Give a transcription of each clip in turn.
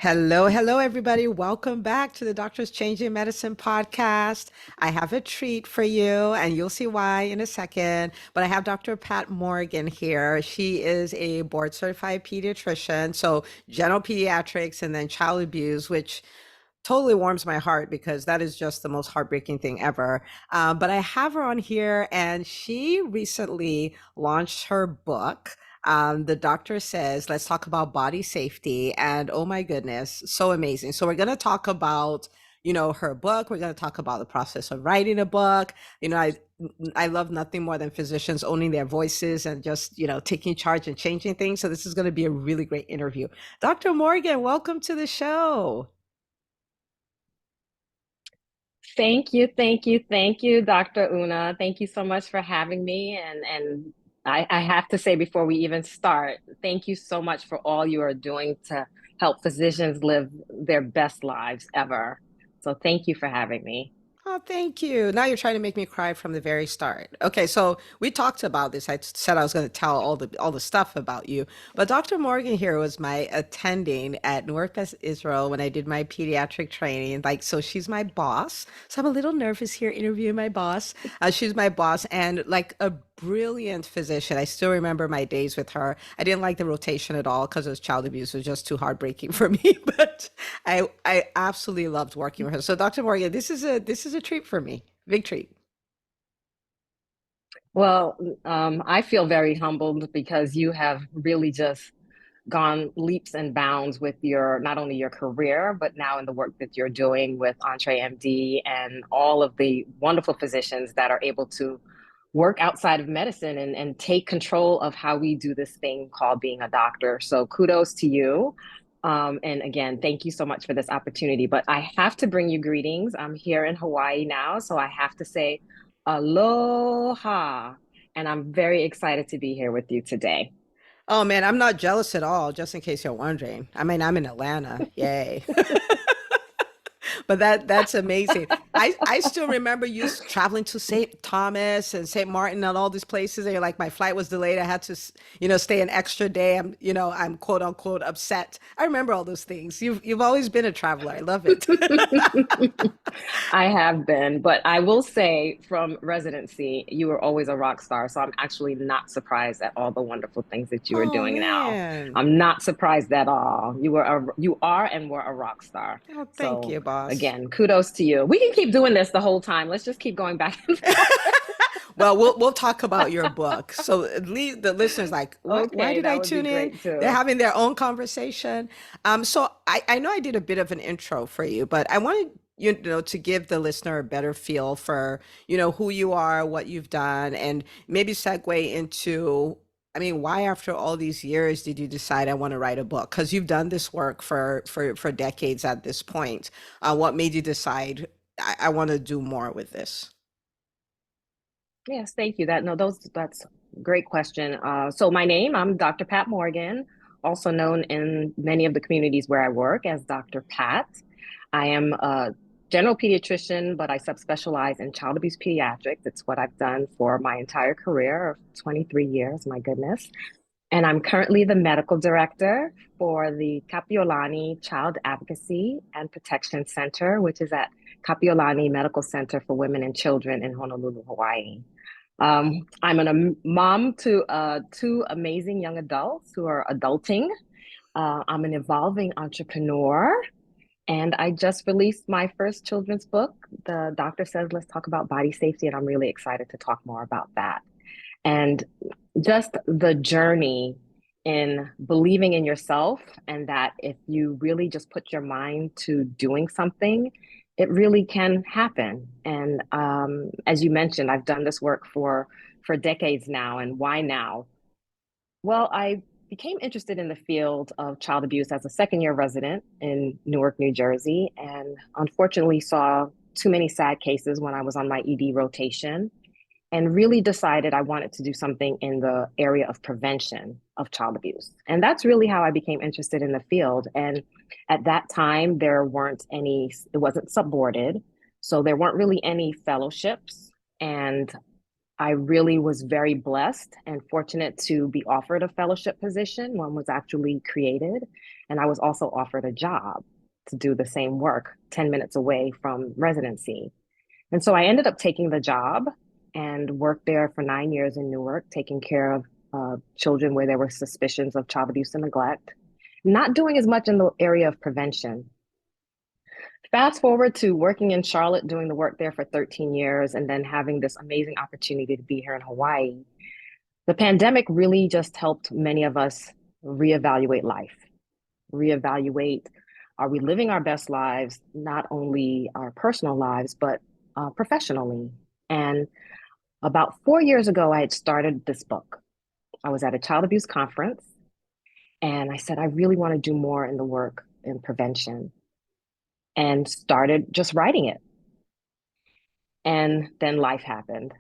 Hello, hello, everybody. Welcome back to the Doctors Changing Medicine podcast. I have a treat for you, and you'll see why in a second. But I have Dr. Pat Morgan here. She is a board certified pediatrician, so general pediatrics and then child abuse, which totally warms my heart because that is just the most heartbreaking thing ever. But I have her on here, and she recently launched her book. The doctor says, let's talk about body safety. And oh my goodness, so amazing. So we're going to talk about, her book. We're going to talk about the process of writing a book. I love nothing more than physicians owning their voices and just, taking charge and changing things. So this is going to be a really great interview. Dr. Morgan, welcome to the show. Thank you, Dr. Una. Thank you so much for having me. And I have to say before we even start, thank you so much for all you are doing to help physicians live their best lives ever. So thank you for having me. Oh, thank you. Now you're trying to make me cry from the very start. Okay, so we talked about this. I said I was going to tell all the stuff about you, but Dr. Morgan here was my attending at Newark Beth Israel when I did my pediatric training. Like, so she's my boss. So I'm a little nervous here interviewing my boss. She's my boss and like a brilliant physician. I still remember my days with her. I didn't like the rotation at all because it was child abuse. It was just too heartbreaking for me. But I absolutely loved working with her. So Dr. Morgan, this is a treat for me. Big treat. Well, I feel very humbled because you have really just gone leaps and bounds with your not only your career, but now in the work that you're doing with EntreMD and all of the wonderful physicians that are able to work outside of medicine and take control of how we do this thing called being a doctor. So kudos to you. And again, thank you so much for this opportunity. But I have to bring you greetings. I'm here in Hawaii now, so I have to say aloha. And I'm very excited to be here with you today. Oh man, I'm not jealous at all, just in case you're wondering. I mean, I'm in Atlanta. Yay. But that's amazing. I still remember you traveling to St. Thomas and St. Martin and all these places. And you're like, my flight was delayed. I had to, stay an extra day. I'm quote unquote upset. I remember all those things. You've always been a traveler. I love it. I have been, but I will say from residency, you were always a rock star. So I'm actually not surprised at all the wonderful things that you are Oh doing now. man. I'm not surprised at all. You are and were a rock star. Oh, thank So you, boss. again, kudos to you. We can keep doing this the whole time. Let's just keep going back and forth. Well, we'll talk about your book. So at least the listeners like, what? Why Okay, did that I would be tune in? great They're too. having their own conversation. So I know I did a bit of an intro for you, but I wanted to give the listener a better feel for who you are, what you've done, and maybe segue into. I mean, why after all these years did you decide I want to write a book? Because you've done this work for decades at this point. What made you decide I want to do more with this? Yes, thank you. That's a great question. So my name, I'm Dr. Pat Morgan, also known in many of the communities where I work as Dr. Pat. I am a general pediatrician, but I subspecialize in child abuse pediatrics. It's what I've done for my entire career of 23 years, my goodness. And I'm currently the medical director for the Kapiolani Child Advocacy and Protection Center, which is at Kapiolani Medical Center for Women and Children in Honolulu, Hawaii. I'm mom to two amazing young adults who are adulting. I'm an evolving entrepreneur, and I just released my first children's book. The doctor says, let's talk about body safety, and I'm really excited to talk more about that. And just the journey in believing in yourself, and that if you really just put your mind to doing something, it really can happen. And as you mentioned, I've done this work for decades now. And why now? Well, I became interested in the field of child abuse as a second year resident in Newark, New Jersey, and unfortunately saw too many sad cases when I was on my ED rotation and really decided I wanted to do something in the area of prevention of child abuse. And that's really how I became interested in the field. And at that time, there weren't any, it wasn't subboarded. So there weren't really any fellowships. And I really was very blessed and fortunate to be offered a fellowship position. One was actually created, and I was also offered a job to do the same work 10 minutes away from residency. And so I ended up taking the job and worked there for 9 years in Newark, taking care of children where there were suspicions of child abuse and neglect, not doing as much in the area of prevention. Fast forward to working in Charlotte, doing the work there for 13 years, and then having this amazing opportunity to be here in Hawaii. The pandemic really just helped many of us reevaluate life, reevaluate, are we living our best lives, not only our personal lives, but professionally. And about 4 years ago, I had started this book. I was at a child abuse conference, and I said, I really want to do more in the work in prevention, and started just writing it. And then life happened,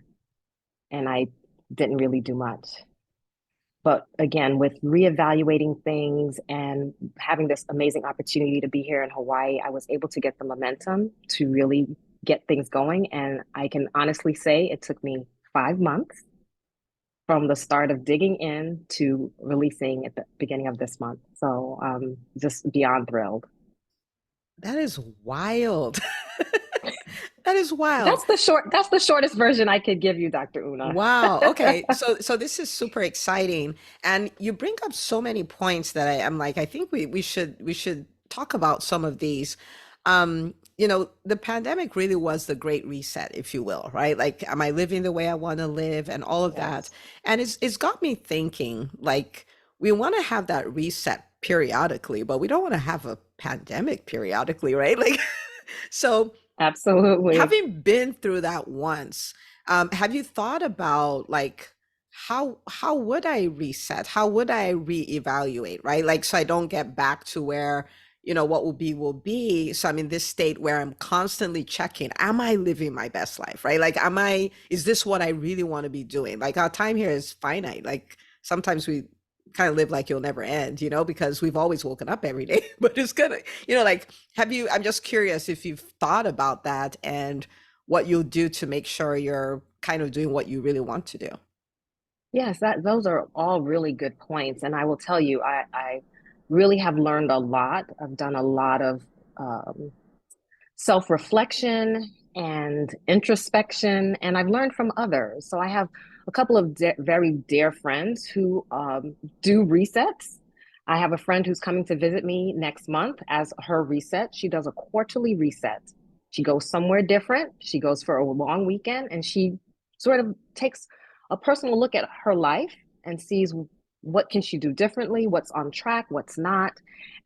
and I didn't really do much. But again, with reevaluating things and having this amazing opportunity to be here in Hawaii, I was able to get the momentum to really get things going. And I can honestly say it took me 5 months from the start of digging in to releasing at the beginning of this month. So just beyond thrilled. That is wild. That is wild. That's the shortest version I could give you, Dr. Una. Wow. Okay. So this is super exciting. And you bring up so many points that I'm like, I think we should talk about some of these. The pandemic really was the great reset, if you will, right? Like, am I living the way I want to live and all of that? Yes. And it's got me thinking, like, we want to have that reset periodically, but we don't want to have a pandemic periodically, right? Like, so Absolutely. having been through that once, have you thought about like how would I reset? How would I reevaluate, right? Like so I don't get back to where, what will be. So I'm in this state where I'm constantly checking, am I living my best life, right? Like is this what I really want to be doing? Like our time here is finite. Like sometimes we kind of live like you'll never end, because we've always woken up every day. But it's gonna, like, I'm just curious if you've thought about that and what you'll do to make sure you're kind of doing what you really want to do. Yes, that those are all really good points. And I will tell you, I really have learned a lot. I've done a lot of um, self-reflection and introspection, and I've learned from others. So I have a couple of very dear friends who do resets. I have a friend who's coming to visit me next month as her reset. She does a quarterly reset. She goes somewhere different. She goes for a long weekend, and she sort of takes a personal look at her life and sees what can she do differently, what's on track, what's not.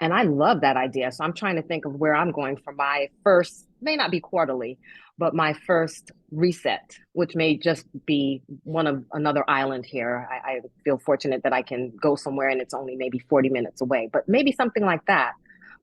And I love that idea. So I'm trying to think of where I'm going for my first, may not be quarterly, but my first reset, which may just be one of another island here. I feel fortunate that I can go somewhere and it's only maybe 40 minutes away, but maybe something like that.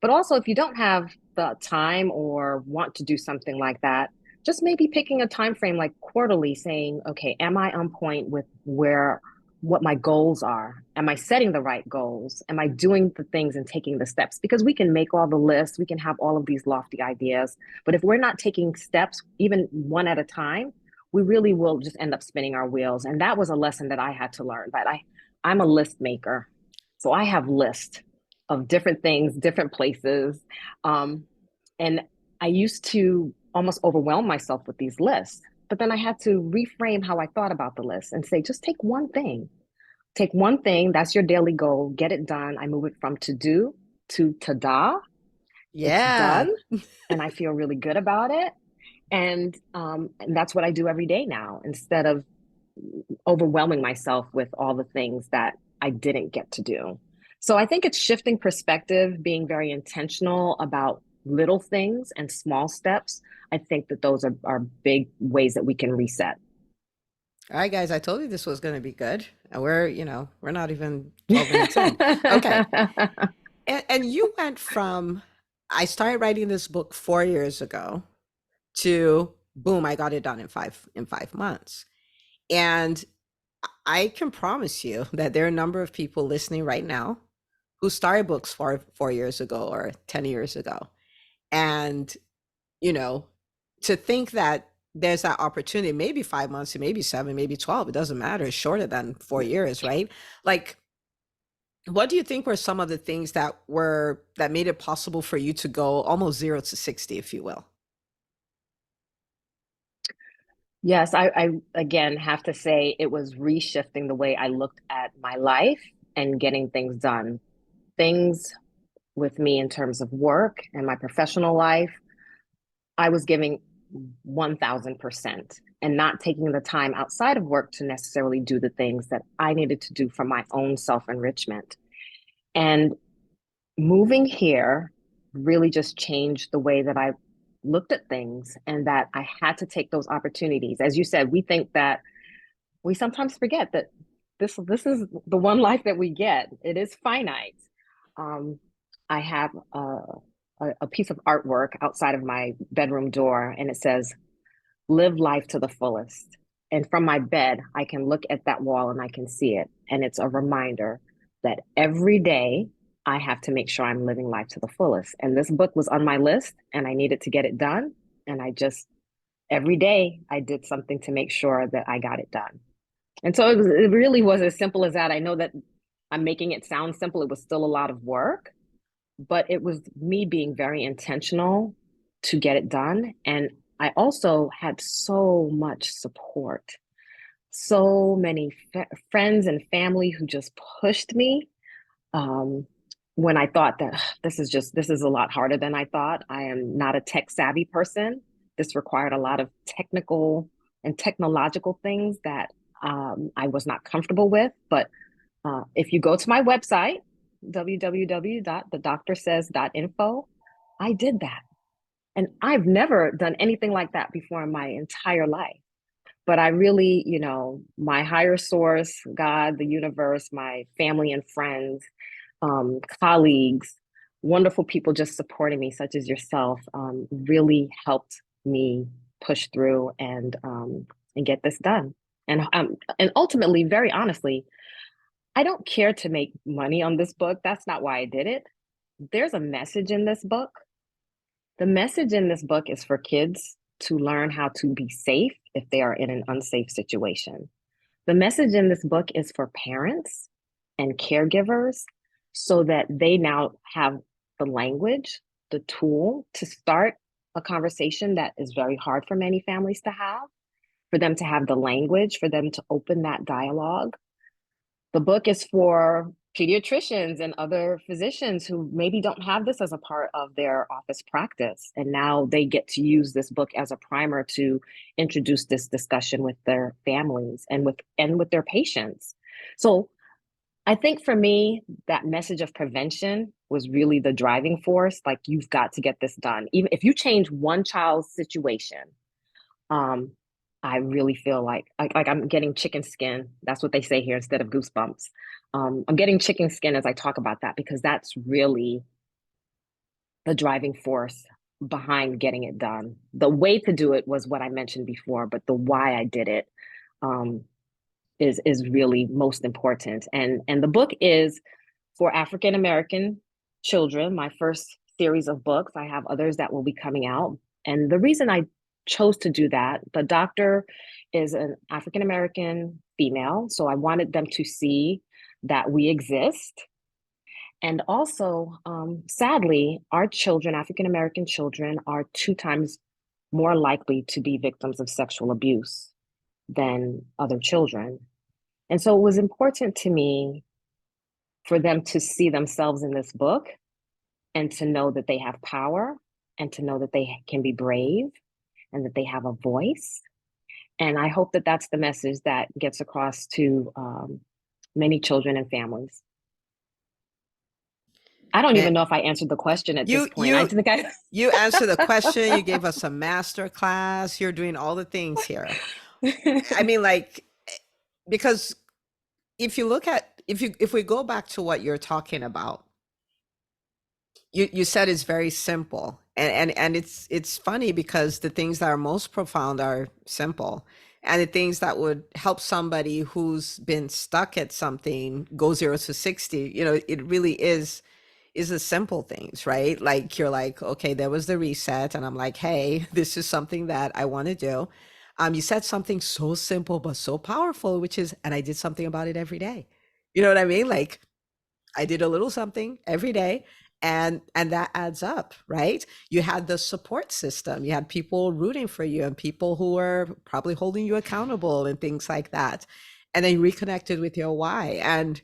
But also, if you don't have the time or want to do something like that, just maybe picking a time frame like quarterly, saying, okay, am I on point with where what my goals are? Am I setting the right goals? Am I doing the things and taking the steps? Because we can make all the lists, we can have all of these lofty ideas, but if we're not taking steps, even one at a time, we really will just end up spinning our wheels. And that was a lesson that I had to learn. That I'm a list maker, so I have lists of different things, different places, um, and I used to almost overwhelm myself with these lists. But then I had to reframe how I thought about the list and say, just take one thing. Take one thing, that's your daily goal, get it done. I move it from to do to ta-da. It's Yeah. done, and I feel really good about it. And that's what I do every day now, instead of overwhelming myself with all the things that I didn't get to do. So I think it's shifting perspective, being very intentional about little things and small steps. I think that those are big ways that we can reset. All right, guys, I told you this was going to be good. And we're not even 12 minutes in. Okay. And you went from, I started writing this book 4 years ago to boom, I got it done in 5 months. And I can promise you that there are a number of people listening right now who started books 4 years ago or 10 years ago. And, you know, to think that there's that opportunity, maybe 5 months, maybe seven, maybe 12, it doesn't matter. It's shorter than 4 years, right? Like, what do you think were some of the things that made it possible for you to go almost 0 to 60, if you will? Yes, I again have to say it was reshifting the way I looked at my life and getting things done. Things with me in terms of work and my professional life, I was giving 1000% and not taking the time outside of work to necessarily do the things that I needed to do for my own self enrichment. And moving here really just changed the way that I looked at things and that I had to take those opportunities. As you said, we think that we sometimes forget that this is the one life that we get. It is finite. Um, I have a piece of artwork outside of my bedroom door, and it says, "Live life to the fullest." And from my bed, I can look at that wall and I can see it. And it's a reminder that every day I have to make sure I'm living life to the fullest. And this book was on my list and I needed to get it done. And I just, every day, I did something to make sure that I got it done. And so it really was as simple as that. I know that I'm making it sound simple. It was still a lot of work, but it was me being very intentional to get it done. And I also had so much support, so many friends and family who just pushed me. Um, when I thought that this is a lot harder than I thought. I am not a tech savvy person. This required a lot of technical and technological things that I was not comfortable with. But if you go to my website, www.thedoctorsays.info, I did that. And I've never done anything like that before in my entire life. But I really, my higher source, God, the universe, my family and friends, colleagues, wonderful people just supporting me, such as yourself, really helped me push through and get this done. And ultimately, very honestly, I don't care to make money on this book. That's not why I did it. There's a message in this book. The message in this book is for kids to learn how to be safe if they are in an unsafe situation. The message in this book is for parents and caregivers so that they now have the language, the tool to start a conversation that is very hard for many families to have, for them to have the language, for them to open that dialogue. The book is for pediatricians and other physicians who maybe don't have this as a part of their office practice. And now they get to use this book as a primer to introduce this discussion with their families and with their patients. So I think for me, that message of prevention was really the driving force. Like, you've got to get this done. Even if you change one child's situation, um, I really feel like I'm getting chicken skin. That's what they say here instead of goosebumps. I'm getting chicken skin as I talk about that because that's really the driving force behind getting it done. The way to do it was what I mentioned before, but the why I did it um, is really most important. And the book is for African American children. My first series of books. I have others that will be coming out. And the reason I chose to do that, the doctor is an African American female, so I wanted them to see that we exist. And also, sadly, our children, African American children, are 2 times more likely to be victims of sexual abuse than other children. And so it was important to me for them to see themselves in this book and to know that they have power and to know that they can be brave and that they have a voice. And I hope that that's the message that gets across to many children and families. I don't Man, even know if I answered the question at this you point. I you think I. you answered the question, you gave us a master class, you're doing all the things here. I mean, like, because if we go back to what you're talking about, you said it's very simple, and it's funny because the things that are most profound are simple, and the things that would help somebody who's been stuck at something go 0 to 60, it really is is the simple things, right? Like you're like, okay, there was the reset, and I'm like, hey, this is something that I want to do. You said something so simple but so powerful, which is, and I did something about it every day. You know what I mean? Like I did a little something every day, and that adds up, right? You had the support system. You had people rooting for you and people who were probably holding you accountable and things like that. And then you reconnected with your why. And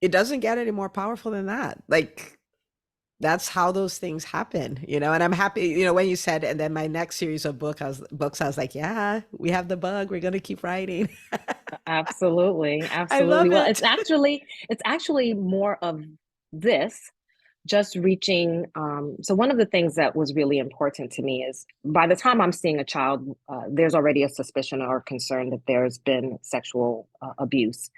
it doesn't get any more powerful than that. Like that's how those things happen, you know. And I'm happy, you know, when you said, and then my next series of books, I was like, yeah, we have the bug. We're gonna keep writing. Absolutely, I absolutely. love Well, it. it's actually more of this, just reaching. So one of the things that was really important to me is by the time I'm seeing a child, there's already a suspicion or concern that there's been sexual abuse.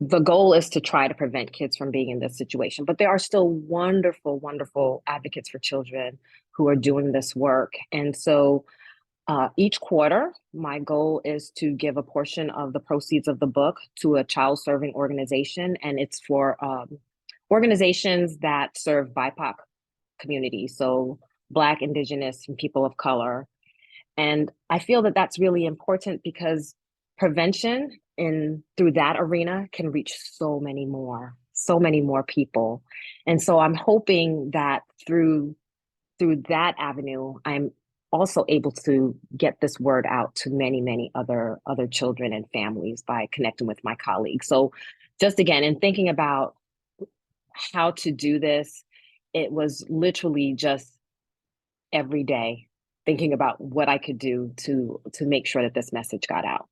The goal is to try to prevent kids from being in this situation, but there are still wonderful, wonderful advocates for children who are doing this work. And so each quarter, my goal is to give a portion of the proceeds of the book to a child serving organization, and it's for organizations that serve BIPOC communities, so Black, Indigenous, and people of color. And I feel that that's really important because prevention in through that arena can reach so many more people. And so I'm hoping that through that avenue, I'm also able to get this word out to many, many other children and families by connecting with my colleagues. So just again, in thinking about how to do this, it was literally just every day thinking about what I could do to make sure that this message got out.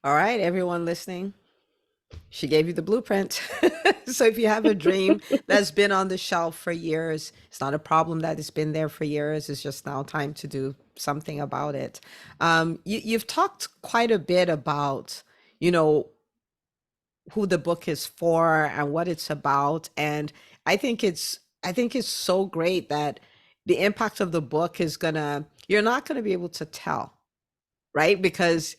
All right, everyone listening. She gave you the blueprint. So if you have a dream that's been on the shelf for years, it's not a problem that it's been there for years. It's just now time to do something about it. You've talked quite a bit about, you know, who the book is for and what it's about. And I think it's so great that the impact of the book is gonna, you're not gonna be able to tell, right? Because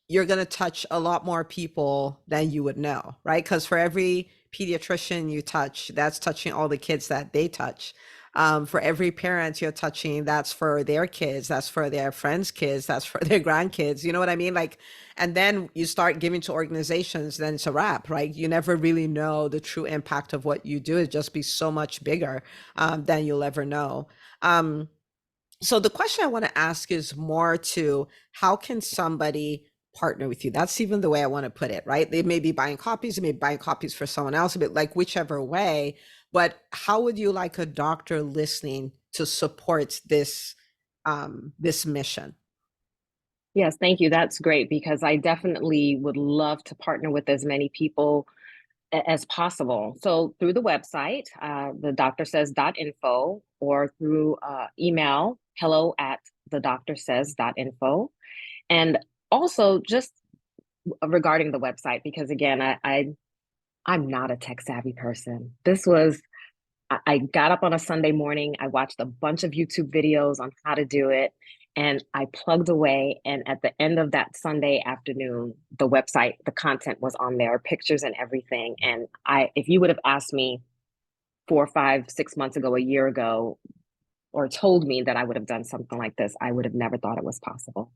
you're going to touch a lot more people than you would know, right? Because for every pediatrician you touch, that's touching all the kids that they touch. For every parent you're touching, that's for their kids, that's for their friends' kids, that's for their grandkids. You know what I mean? Like, and then you start giving to organizations, then it's a wrap, right? You never really know the true impact of what you do. It just be so much bigger than you'll ever know. Um, so the question I want to ask is more to how can somebody partner with you? That's even the way I want to put it, right? They may be buying copies, they may be buying copies for someone else, but like whichever way. But how would you like a doctor listening to support this mission? Yes, thank you. That's great because I definitely would love to partner with as many people as possible. So through the website, the doctor says.info, or through email, hello at the doctor says.info. And also just regarding the website, because again, I'm not a tech savvy person. I got up on a Sunday morning, I watched a bunch of YouTube videos on how to do it, and I plugged away. And at the end of that Sunday afternoon, the website, the content was on there, pictures and everything. And if you would have asked me 4, 5, 6 months ago, a year ago, or told me that I would have done something like this, I would have never thought it was possible.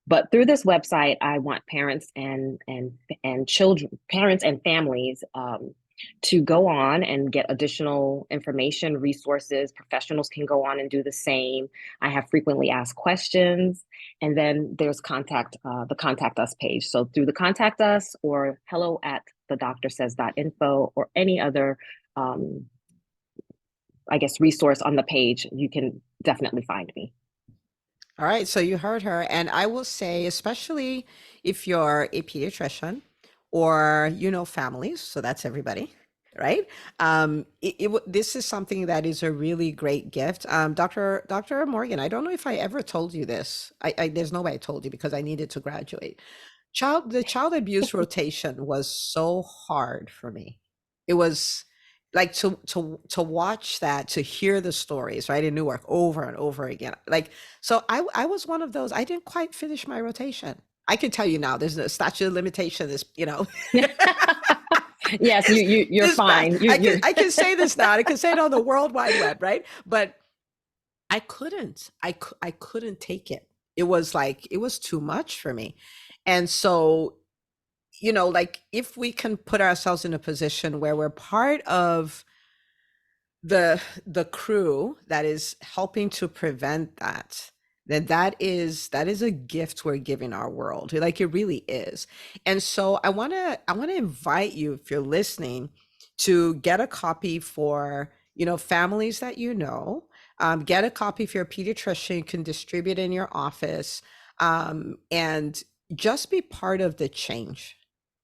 But through this website, I want parents and children, parents and families, to go on and get additional information, resources. Professionals can go on and do the same. I have frequently asked questions, and then there's the contact us page. So through the contact us or hello at the doctor says.info or any other, I guess, resource on the page, you can definitely find me. All right, so you heard her. And I will say, especially if you're a pediatrician or you know families, so that's everybody, right? This is something that is a really great gift. Dr. Morgan, I don't know if I ever told you this. There's no way I told you because I needed to graduate. The child abuse rotation was so hard for me. It was like to watch that, to hear the stories, right, in Newark over and over again. Like, so I was one of those. I didn't quite finish my rotation. I can tell you now, there's a statute of limitation, this, you know. Yes, you're This best. fine. You're I can say this now. I can say it on the World Wide Web, right? But I couldn't. I couldn't take it. It was like it was too much for me. And so, like if we can put ourselves in a position where we're part of the crew that is helping to prevent that, then that is a gift we're giving our world. Like it really is. And so I want to invite you, if you're listening, to get a copy for families that get a copy if you're a pediatrician. You can distribute in your office, and just be part of the change.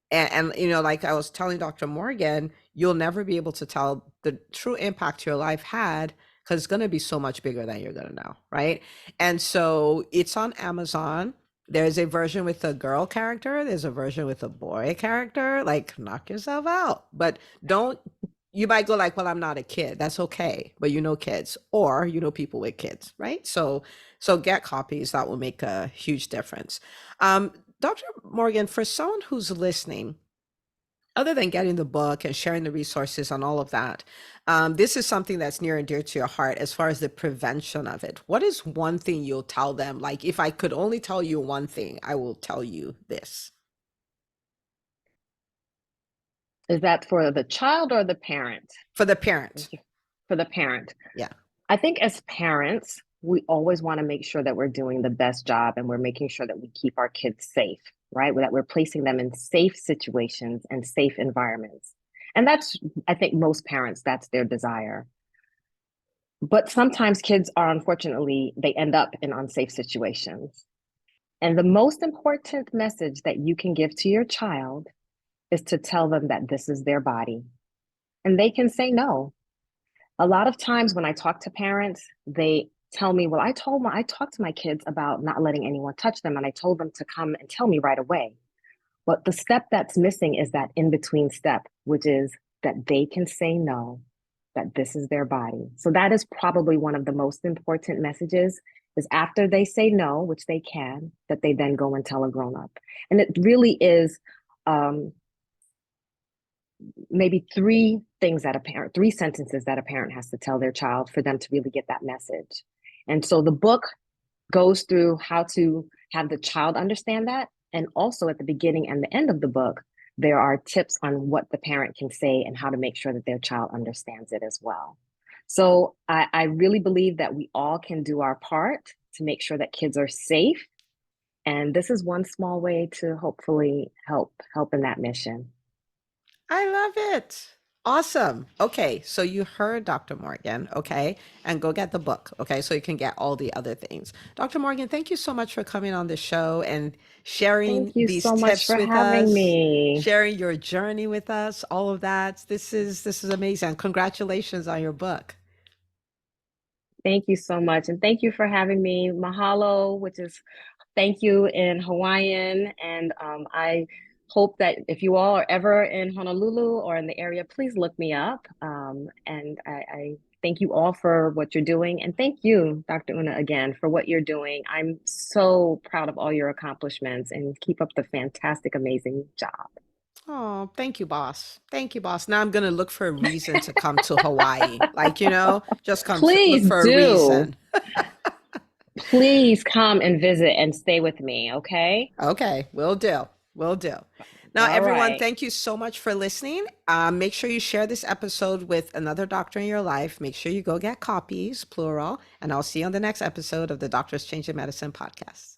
And like I was telling Dr. Morgan, you'll never be able to tell the true impact your life had, because it's going to be so much bigger than you're going to know, right? And so it's on Amazon. There's a version with a girl character, there's a version with a boy character. Like, knock yourself out. But don't, you might go like, well, I'm not a kid. That's okay. But kids, or people with kids, right? So get copies. That will make a huge difference. Dr. Morgan, for someone who's listening, other than getting the book and sharing the resources and all of that, this is something that's near and dear to your heart as far as the prevention of it. What is one thing you'll tell them? Like, if I could only tell you one thing, I will tell you this. Is that for the child or the parent? For the parent. For the parent. Yeah. I think as parents, we always want to make sure that we're doing the best job and we're making sure that we keep our kids safe, right? That we're placing them in safe situations and safe environments. And that's, I think most parents, that's their desire. But sometimes kids are, unfortunately, they end up in unsafe situations. And the most important message that you can give to your child is to tell them that this is their body and they can say no. A lot of times when I talk to parents, they tell me, well, I talked to my kids about not letting anyone touch them, and I told them to come and tell me right away. But the step that's missing is that in-between step, which is that they can say no, that this is their body. So that is probably one of the most important messages, is after they say no, which they can, that they then go and tell a grown-up. And it really is maybe three sentences that a parent has to tell their child for them to really get that message. And so the book goes through how to have the child understand that. And also at the beginning and the end of the book, there are tips on what the parent can say and how to make sure that their child understands it as well. So I really believe that we all can do our part to make sure that kids are safe. And this is one small way to hopefully help in that mission. I love it. Awesome. Okay, so you heard Dr. Morgan, okay? And go get the book, okay? So you can get all the other things. Dr. Morgan, thank you so much for coming on the show and sharing Thank you these so much tips for with having us, me. sharing your journey with us, all of that. This is amazing. Congratulations on your book. Thank you so much. And thank you for having me. Mahalo, which is thank you in Hawaiian. And I hope that if you all are ever in Honolulu or in the area, please look me up. And I thank you all for what you're doing. And thank you, Dr. Una, again, for what you're doing. I'm so proud of all your accomplishments, and keep up the fantastic, amazing job. Oh, thank you, boss. Thank you, boss. Now I'm going to look for a reason to come to Hawaii. Like, just look Please for a do. reason. Please come and visit and stay with me, okay? Okay, will do. Will do. Now, All everyone, right. thank you so much for listening. Make sure you share this episode with another doctor in your life. Make sure you go get copies, plural, and I'll see you on the next episode of the Doctors Changing Medicine podcast.